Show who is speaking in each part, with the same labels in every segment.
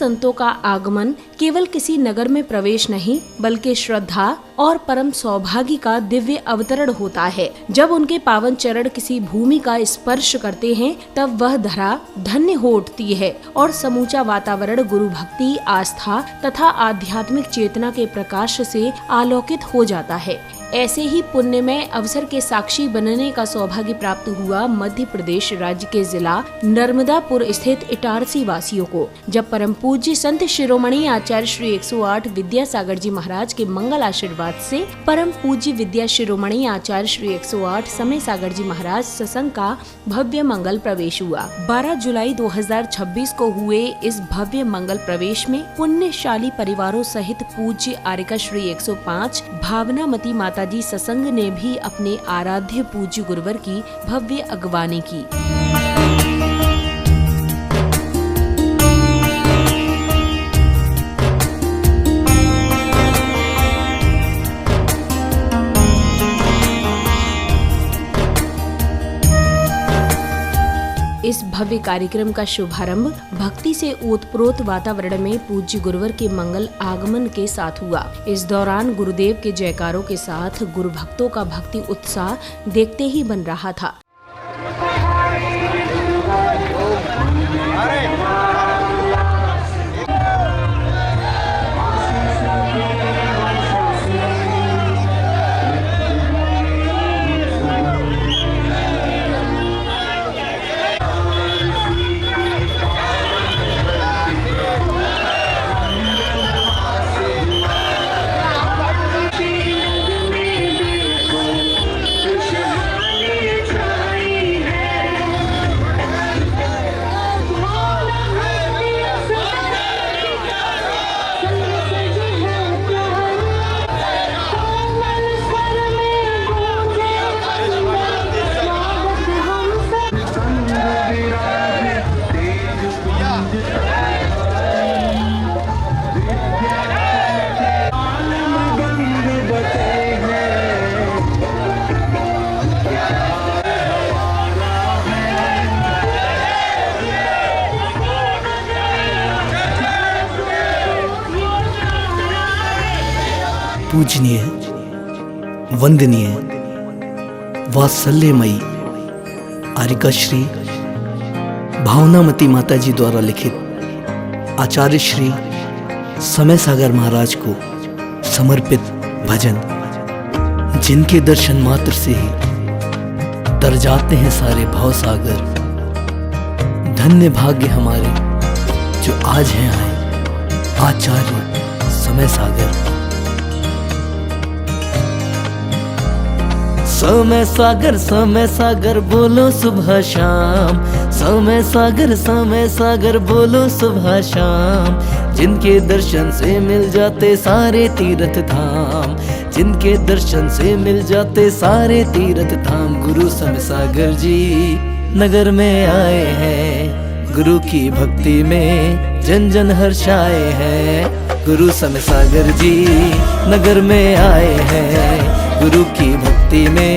Speaker 1: संतों का आगमन केवल किसी नगर में प्रवेश नहीं बल्कि श्रद्धा और परम सौभाग्य का दिव्य अवतरण होता है। जब उनके पावन चरण किसी भूमि का स्पर्श करते हैं तब वह धरा धन्य हो उठती है और समूचा वातावरण गुरु भक्ति, आस्था तथा आध्यात्मिक चेतना के प्रकाश से आलोकित हो जाता है। ऐसे ही पुण्यमय अवसर के साक्षी बनने का सौभाग्य प्राप्त हुआ मध्य प्रदेश राज्य के जिला नर्मदापुर स्थित इटारसी वासियों को, जब परम पूज्य संत शिरोमणि आचार्य श्री 108 विद्यासागर जी महाराज के मंगल आशीर्वाद से परम पूज्य विद्या शिरोमणि आचार्य श्री 108 समय सागर जी महाराज सत्संग का भव्य मंगल प्रवेश हुआ। 12 जुलाई 2026 को हुए इस भव्य मंगल प्रवेश में पुण्यशाली परिवारों सहित पूज्य आर्यका श्री 105 भावनामती माता जी सत्संग ने भी अपने आराध्य पूज्य गुरुवर की भव्य अगवानी की। इस भव्य कार्यक्रम का शुभारंभ भक्ति से ओतप्रोत वातावरण में पूज्य गुरुवर के मंगल आगमन के साथ हुआ। इस दौरान गुरुदेव के जयकारों के साथ गुरु भक्तों का भक्ति उत्साह देखते ही बन रहा था।
Speaker 2: पूजनीय, वंदनीय, वात्सल्यमयी आर्यका श्री भावनामती माता जी द्वारा लिखित आचार्य श्री समय सागर महाराज को समर्पित भजन, जिनके दर्शन मात्र से ही तर जाते हैं सारे भाव सागर। धन्य भाग्य हमारे जो आज हैं आए आचार्य समय सागर। समय सागर बोलो सुबह शाम, समय सागर बोलो सुबह शाम। जिनके दर्शन से मिल जाते सारे तीर्थ धाम, जिनके दर्शन से मिल जाते सारे तीर्थ धाम। गुरु समय सागर जी नगर में आए हैं, गुरु की भक्ति में जन जन हर्षाए हैं। गुरु समय सागर जी नगर में आए हैं, गुरु की भक्ति में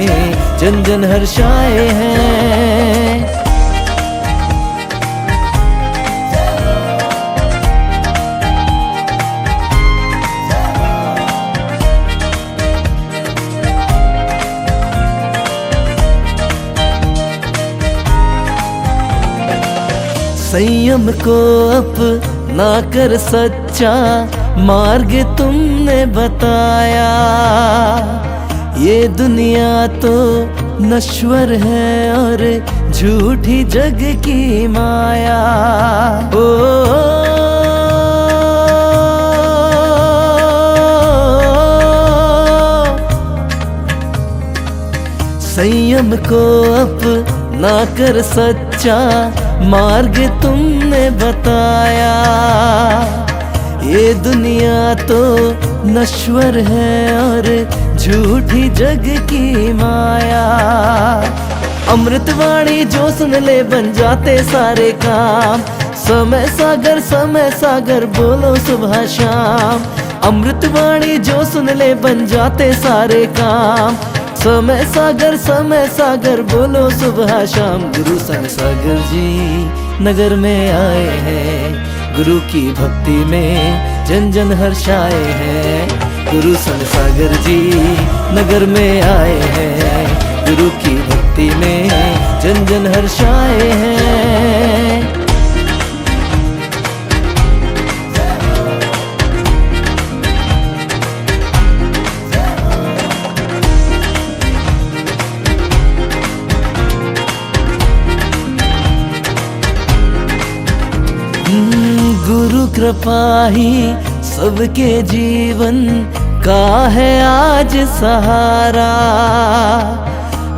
Speaker 2: जन जन हर्षाए हैं। संयम को अपना कर सच्चा मार्ग तुमने बताया। ये दुनिया तो नश्वर है और झूठी जग की माया। ओ संयम को अपना कर सच्चा मार्ग तुमने बताया। ये दुनिया तो नश्वर है और झूठी जग की माया। अमृतवाणी जो सुन ले बन जाते सारे काम। समय सागर बोलो सुबह शाम। अमृतवाणी जो सुन ले बन जाते सारे काम। समय सागर बोलो सुबह शाम। गुरु समय सागर जी नगर में आए हैं, गुरु की भक्ति में जन जन हर्षाए हैं। गुरु सन सागर जी नगर में आए हैं, गुरु की भक्ति में जन जन हर्षाए हैं। गुरु कृपा ही सबके जीवन का है आज सहारा,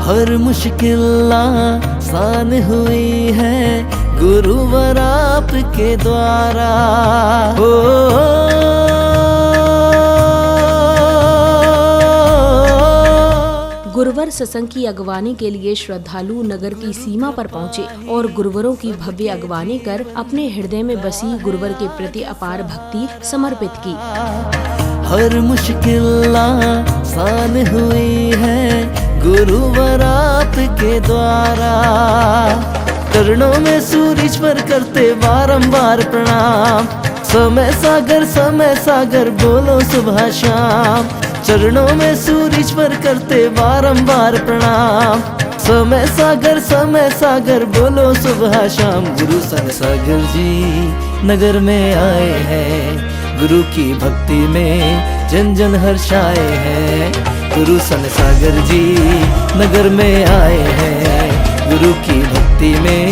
Speaker 2: हर मुश्किल आसान हुई है गुरुवर आपके द्वारा।
Speaker 1: गुरुवर सत्संग की अगवानी के लिए श्रद्धालु नगर की सीमा पर पहुँचे और गुरुवरों की भव्य अगवानी कर अपने हृदय में बसी गुरुवर के प्रति अपार भक्ति समर्पित की।
Speaker 2: हर मुश्किल आसान हुई है गुरुवर आपके द्वारा, चरणों में सूरीश्वर करते बारंबार प्रणाम। समय सागर बोलो सुबह शाम, चरणों में सूरीश्वर करते बारंबार प्रणाम। समय सागर बोलो सुबह शाम। गुरु सन सागर जी नगर में आए हैं, गुरु की भक्ति में जन जन हर्षाए हैं। गुरु सन सागर जी नगर में आए हैं, गुरु की भक्ति में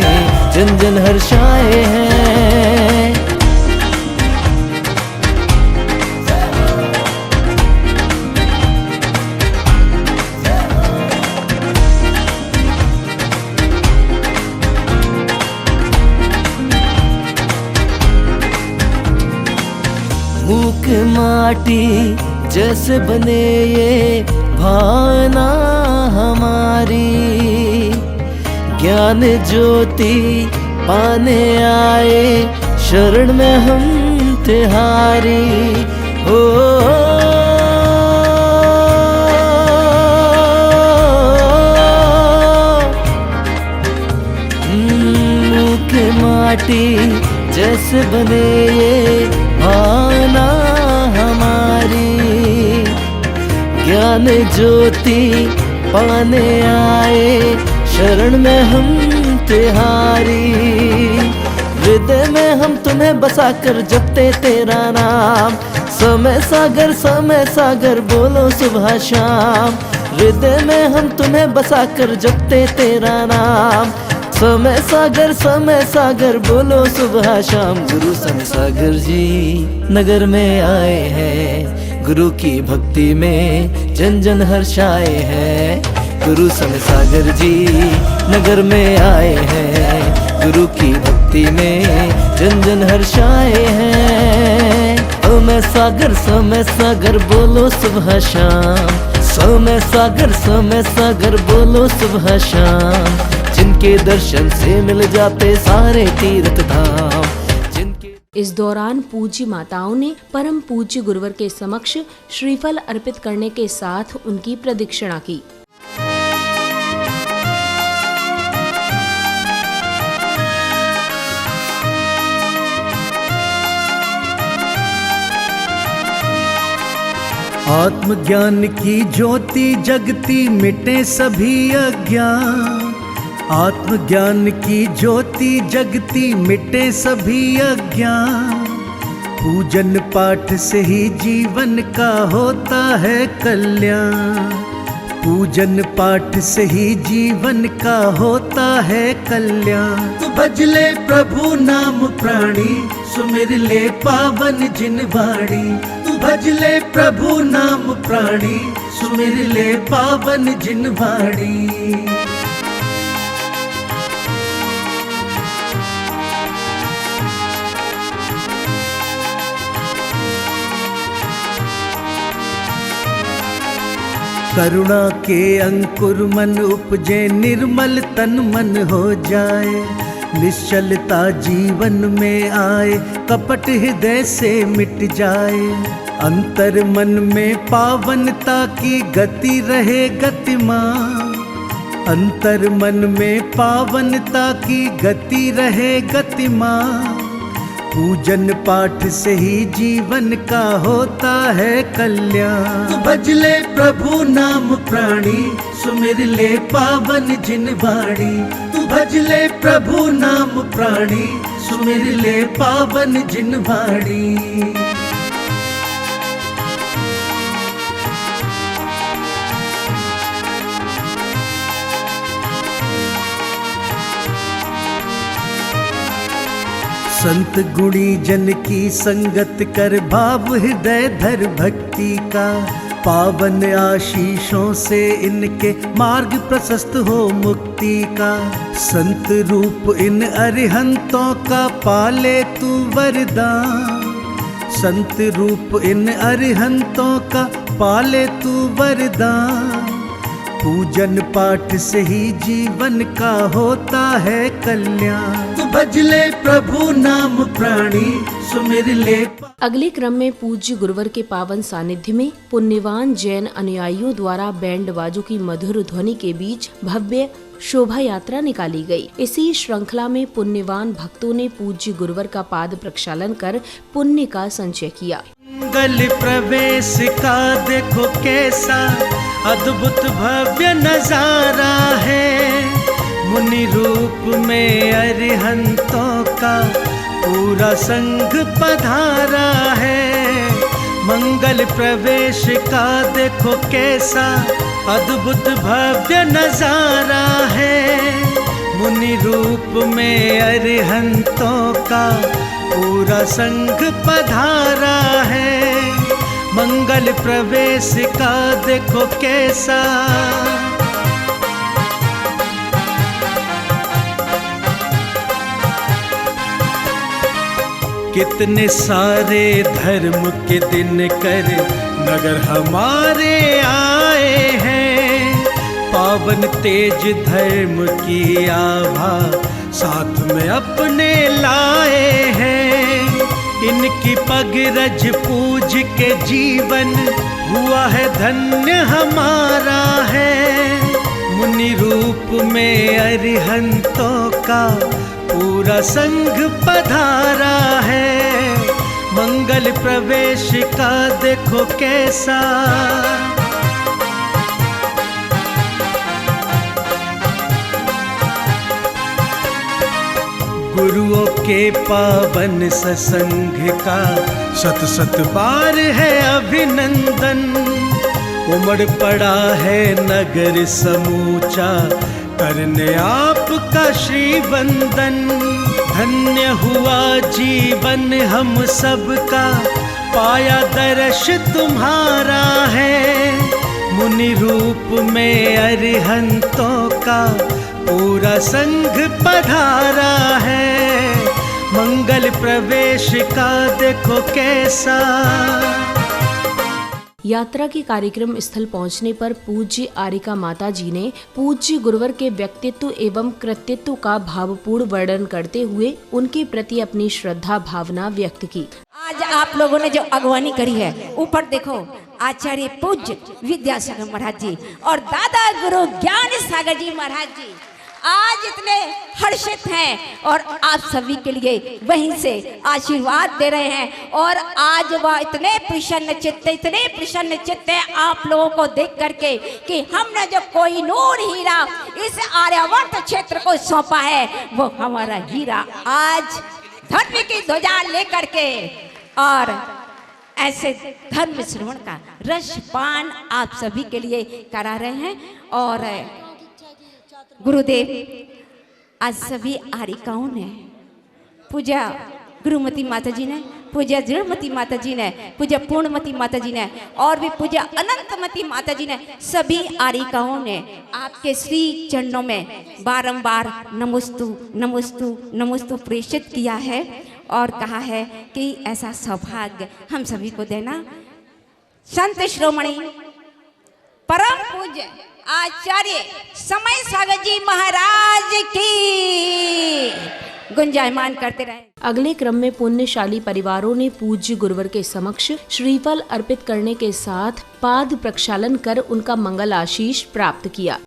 Speaker 2: जन जन हर्षाए हैं। मूक माटी जैसे बने ये भावना हमारी, ज्ञान ज्योति पाने आए शरण में हम तिहारी। मूक माटी जैसे बने ये भावना हमारी, ज्ञान ज्योति पाने आए शरण में हम तिहारी। हृदय में हम तुम्हें बसाकर जपते तेरा नाम, समय सागर बोलो सुबह शाम। हृदय में हम तुम्हें बसाकर जपते तेरा नाम, समय सागर बोलो सुबह शाम। गुरु सन सागर जी नगर में आए हैं, गुरु की भक्ति में जन जन हर्षाए हैं। गुरु सन सागर जी नगर में आए हैं, गुरु की भक्ति में जन जन हर्षाए हैं। समय सागर बोलो सुबह शाम, समय सागर बोलो सुबह शाम। जिनके दर्शन से मिल जाते सारे तीर्थ धाम।
Speaker 1: इस दौरान पूज्य माताओं ने परम पूज्य गुरुवर के समक्ष श्रीफल अर्पित करने के साथ उनकी प्रदक्षिणा की।
Speaker 3: आत्मज्ञान की ज्योति जगती मिटे सभी अज्ञान, आत्मज्ञान की ज्योति जगती मिटे सभी अज्ञान। पूजन पाठ से ही जीवन का होता है कल्याण, पूजन पाठ से ही जीवन का होता है कल्याण। तू भज ले प्रभु नाम प्राणी, सुमिर ले पावन जिन वाणी। तू भज ले प्रभु नाम प्राणी, सुमिर ले पावन जिन वाणी। करुणा के अंकुर मन उपजे, निर्मल तन मन हो जाए। निश्चलता जीवन में आए, कपट हृदय से मिट जाए। अंतर मन में पावनता की गति रहे गतिमान, अंतर मन में पावनता की गति रहे गतिमान। पूजन पाठ से ही जीवन का होता है कल्याण। तू भज ले प्रभु नाम प्राणी, सुमिर ले पावन जिन वाणी। तू भज ले प्रभु नाम प्राणी, सुमिर ले पावन जिन वाणी। संत गुणी जन की संगत कर, भाव हृदय धर भक्ति का। पावन आशीषों से इनके मार्ग प्रशस्त हो मुक्ति का। संत रूप इन अरिहंतों का पाले तू वरदान। संत रूप इन अरिहंतों का पाले तू वरदान। पूजन पाठ से ही जीवन का होता है कल्याण। तू भज ले प्रभु नाम प्राणी, सुमिर ले।
Speaker 1: अगले क्रम में पूज्य गुरुवर के पावन सानिध्य में पुण्यवान जैन अनुयायियों द्वारा बैंड बाजों की मधुर ध्वनि के बीच भव्य शोभा यात्रा निकाली गई। इसी श्रृंखला में पुण्यवान भक्तों ने पूज्य गुरुवर का पाद प्रक्षालन कर पुण्य का संचय किया।
Speaker 3: मंगल प्रवेश का देखो कैसा अद्भुत भव्य नजारा है। मुनि रूप में अरिहंतों का पूरा संग पधारा है। मंगल प्रवेश का देखो कैसा अद्भुत भव्य नजारा है। मुनि रूप में अरिहंतों का पूरा संग पधारा है। मंगल प्रवेश का देखो कैसा। कितने सारे धर्म के दिन कर नगर हमारे आए हैं। पावन तेज धर्म की आभा साथ में अपने लाए हैं। इनकी पग रज पूज के जीवन हुआ है धन्य हमारा है। मुनि रूप में अरिहंतों का पूरा संग पधारा है। मंगल प्रवेश का देखो कैसा। गुरुओं के पावन सत्संग का सत सत बार है अभिनंदन। उमड़ पड़ा है नगर समूचा करने आपका श्री वंदन। धन्य हुआ जीवन हम सबका पाया दर्श तुम्हारा है। मुनि रूप में अरिहंतों का पूरा संग पधारा है। मंगल प्रवेश का देखो कैसा।
Speaker 1: यात्रा के कार्यक्रम स्थल पहुंचने पर पूज्य आरिका माता जी ने पूज्य गुरुवर के व्यक्तित्व एवं कृतित्व का भावपूर्ण वर्णन करते हुए उनके प्रति अपनी श्रद्धा भावना व्यक्त की।
Speaker 4: आज आप लोगों ने जो अगवानी करी है, ऊपर देखो आचार्य पूज्य विद्यासागर महाराज जी और दादा गुरु ज्ञान सागर जी महाराज जी आज इतने हर्षित हैं और आप सभी के लिए वहीं से आशीर्वाद दे रहे हैं। और आज वह इतने प्रसन्न चित्त है आप लोगों को देख करके कि हमने जो कोहिनूर हीरा इस आर्यावर्त क्षेत्र को सौंपा है वो हमारा हीरा आज धर्म की ध्वजा लेकर के और ऐसे धर्म श्रवण का रसपान आप सभी के लिए करा रहे हैं। और गुरुदेव आज सभी आरिकाओं ने, पूजा गुरुमती माता जी ने, पूजा दृढ़मती माता जी ने, पूजा पूर्णमती माता जी ने और भी पूजा अनंतमती माता जी ने, सभी आरिकाओं ने आपके श्री चरणों में बारंबार नमोस्तु नमोस्तु नमोस्तु प्रेषित किया है और कहा है कि ऐसा सौभाग्य हम सभी को देना। संत श्रोमणी परम पूज्य आचार्य समय सागर जी महाराज की गुंजायमान करते रहे।
Speaker 1: अगले क्रम में पुण्यशाली परिवारों ने पूज्य गुरुवर के समक्ष श्रीफल अर्पित करने के साथ पाद प्रक्षालन कर उनका मंगल आशीष प्राप्त किया।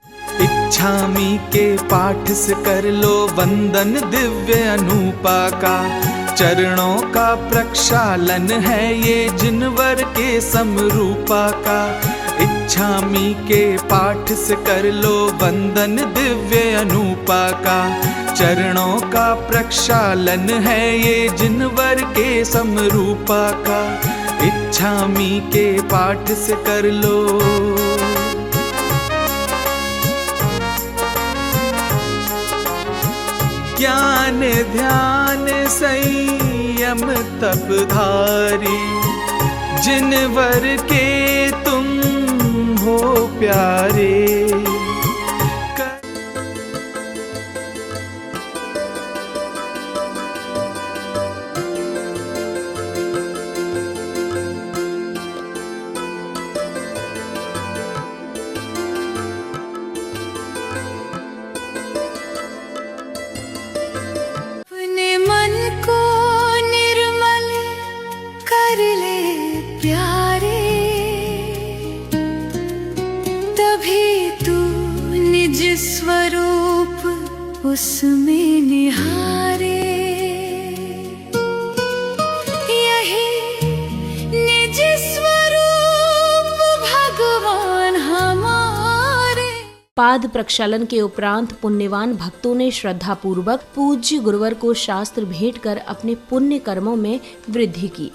Speaker 5: इच्छामी के पाठ से कर लो वंदन दिव्य अनूपा का। चरणों का प्रक्षालन है ये जिनवर के समरूपा का। इच्छामी के पाठ से कर लो वंदन दिव्य अनूपा का। चरणों का प्रक्षालन है ये जिनवर के समरूपा का। इच्छामी के पाठ से कर लो। ज्ञान ध्यान संयम तपधारी जिनवर के तुम हो प्यारे।
Speaker 6: स्वरूप उसमें निहारे, यही निज स्वरूप भगवान हमारे।
Speaker 1: पाद प्रक्षालन के उपरांत पुण्यवान भक्तों ने श्रद्धा पूर्वक पूज्य गुरुवर को शास्त्र भेंट कर अपने पुण्य कर्मों में वृद्धि की।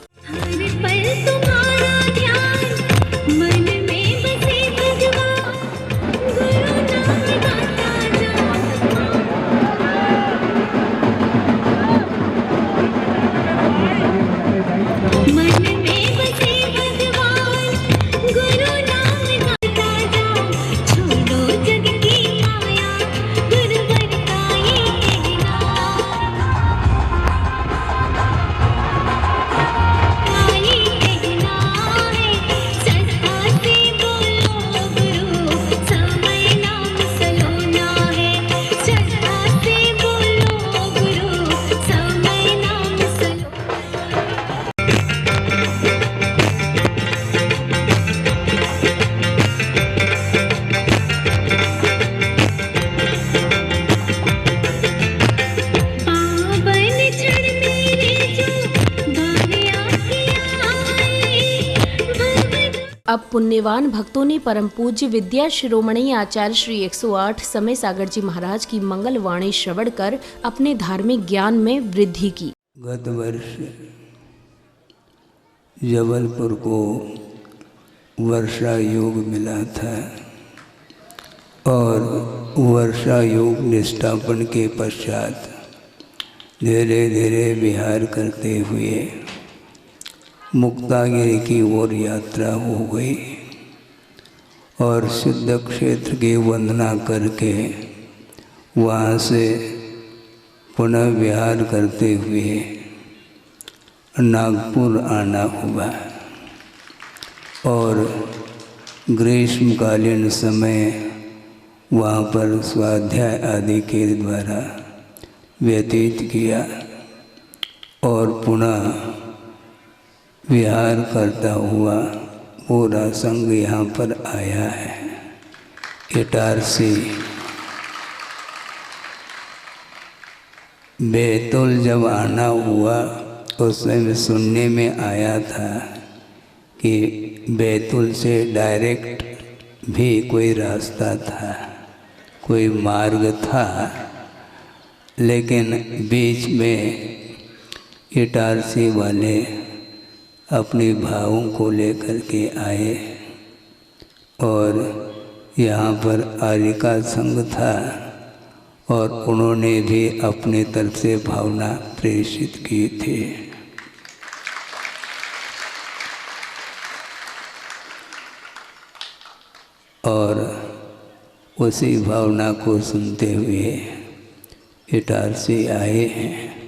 Speaker 1: अब पुण्यवान भक्तों ने परम पूज्य विद्या शिरोमणि आचार्य श्री 108 समय सागर जी महाराज की मंगल वाणी श्रवण कर अपने धार्मिक ज्ञान में वृद्धि की।
Speaker 7: गत वर्ष जबलपुर को वर्षा योग मिला था और वर्षा योग निष्ठापन के पश्चात धीरे धीरे विहार करते हुए मुक्तागिरी की ओर यात्रा हो गई और सिद्ध क्षेत्र की वंदना करके वहाँ से पुनः विहार करते हुए नागपुर आना हुआ और ग्रीष्मकालीन समय वहाँ पर स्वाध्याय आदि के द्वारा व्यतीत किया और पुनः विहार करता हुआ पूरा संघ यहाँ पर आया है। इटारसी बैतूल जब आना हुआ उस समय सुनने में आया था कि बैतूल से डायरेक्ट भी कोई रास्ता था, कोई मार्ग था, लेकिन बीच में इटारसी वाले अपने भावों को लेकर के आए और यहाँ पर आर्यिका संघ था और उन्होंने भी अपने तरफ से भावना प्रेषित की थी। और उसी भावना को सुनते हुए इटारसी आए हैं।